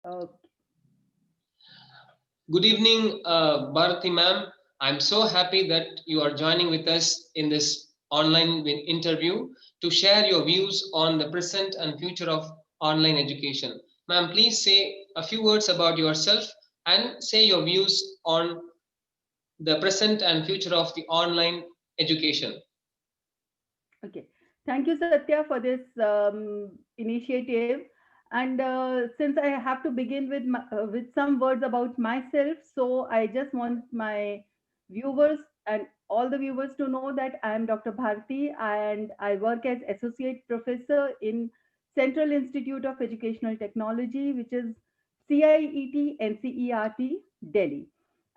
Uh, Good evening, Bharati ma'am. I'm so happy that you are joining with us in this online interview to share your views on the present and future of online education. Ma'am, please say a few words about yourself and say your views on the present and future of the online education. okay. Thank you, Satya, for this initiative. And since I have to begin with some words about myself, so I just want my viewers and all the viewers to know that I am Dr. Bharti and I work as associate professor in Central Institute of Educational Technology, which is CIET NCERT, Delhi.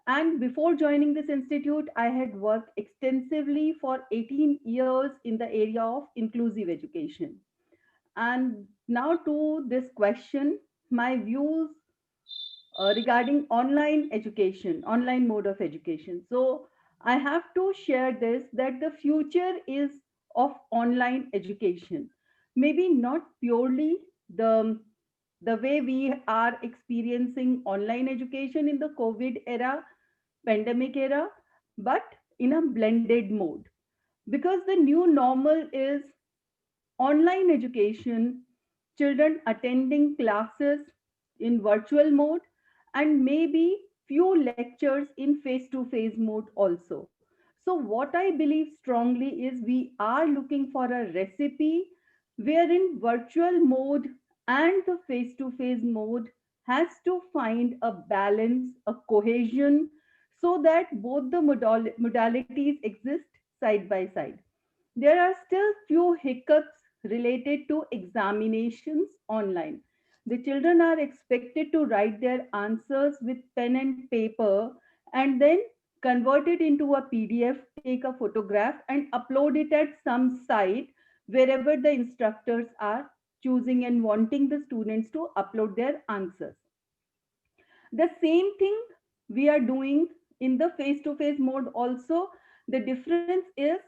And before joining this institute, I had worked extensively for 18 years in the area of inclusive education. And now to this question, my views regarding online education, online mode of education. So I have to share this that the future is of online education. Maybe not purely the the way we are experiencing online education in the COVID era, pandemic era, but in a blended mode. Because the new normal is online education, children attending classes in virtual mode, and maybe few lectures in face to face mode also. So, what I believe strongly is we are looking for a recipe wherein virtual mode and the face to face mode has to find a balance, a cohesion, so that both the modalities exist side by side. There are still few hiccups related to examinations online. The children are expected to write their answers with pen and paper and then convert it into a PDF, take a photograph, and upload it at some site wherever the instructors are choosing and wanting the students to upload their answers. The same thing we are doing in the face to face mode also. The difference is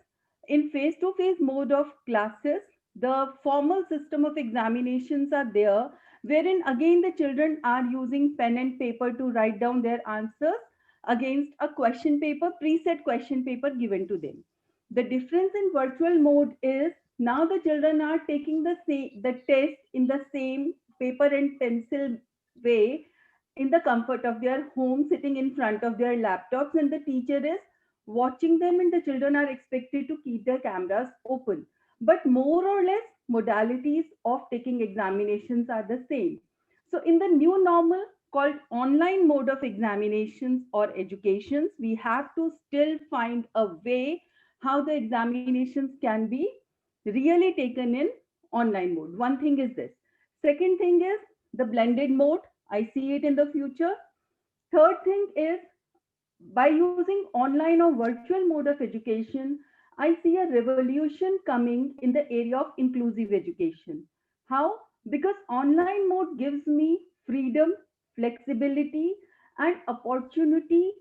in face to face mode of classes, the formal system of examinations are there, wherein again the children are using pen and paper to write down their answers against a question paper, preset question paper given to them. The difference in virtual mode is now the children are taking the test in the same paper and pencil way in the comfort of their home, sitting in front of their laptops, and the teacher is watching them, and the children are expected to keep their cameras open. But more or less, modalities of taking examinations are the same. So, in the new normal called online mode of examinations or educations, we have to still find a way how the examinations can be really taken in online mode. One thing is this. Second thing is the blended mode. I see it in the future. Third thing is by using online or virtual mode of education, I see a revolution coming in the area of inclusive education. How? Because online mode gives me freedom, flexibility, and opportunity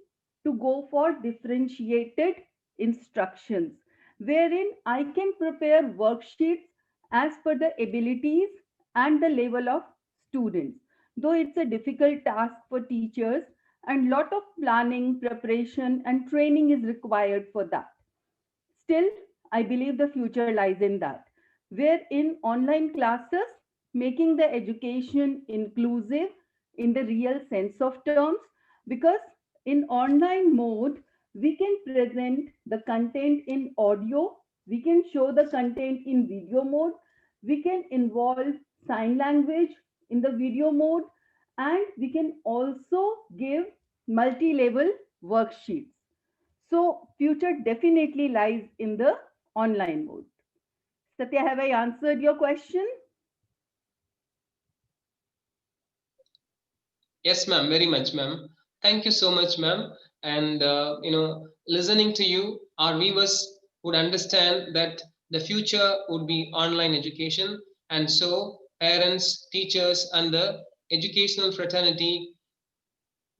to go for differentiated instructions, wherein I can prepare worksheets as per the abilities and the level of students. Though it's a difficult task for teachers, and lot of planning, preparation, and training is required for that. Still, I believe the future lies in that, where in online classes, making the education inclusive in the real sense of terms, because in online mode, we can present the content in audio, we can show the content in video mode, we can involve sign language in the video mode, and we can also give multi-level worksheets. So future definitely lies in the online mode. Satya, have I answered your question? Yes, ma'am, very much, ma'am. Thank you so much, ma'am. And listening to you, our viewers would understand that the future would be online education, and so parents, teachers, and the educational fraternity,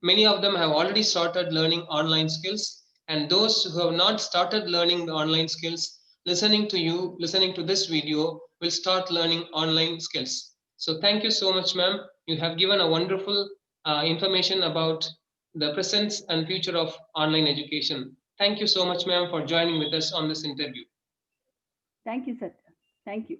many of them have already started learning online skills. And those who have not started learning the online skills, listening to you, listening to this video, will start learning online skills. So, thank you so much, ma'am. You have given a wonderful information about the present and future of online education. Thank you so much, ma'am, for joining with us on this interview. Thank you, Satya. Thank you.